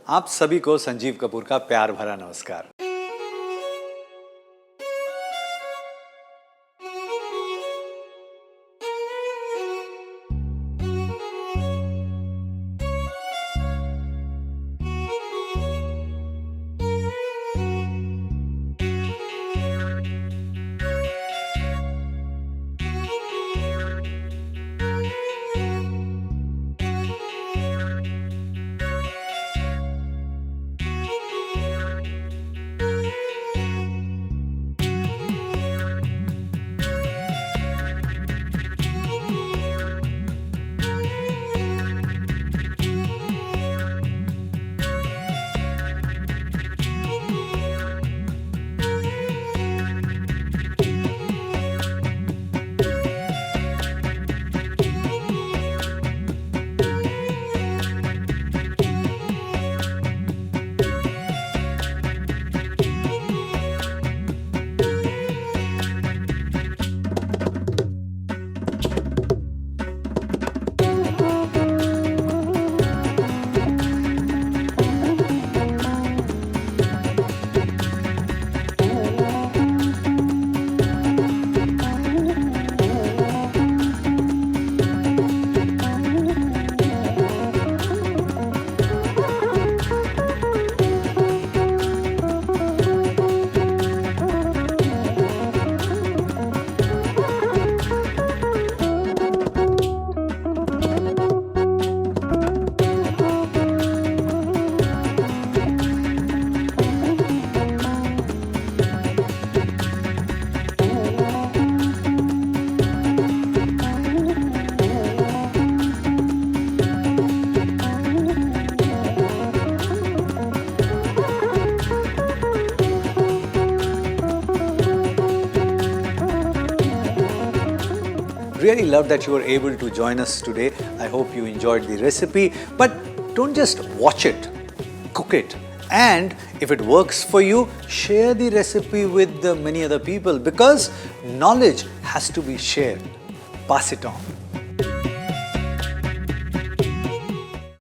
आप सभी को संजीव कपूर का प्यार भरा नमस्कार। Really love that you were able to join us today. I hope you enjoyed the recipe. But don't just watch it, cook it. And if it works for you, share the recipe with many other people because knowledge has to be shared. Pass it on.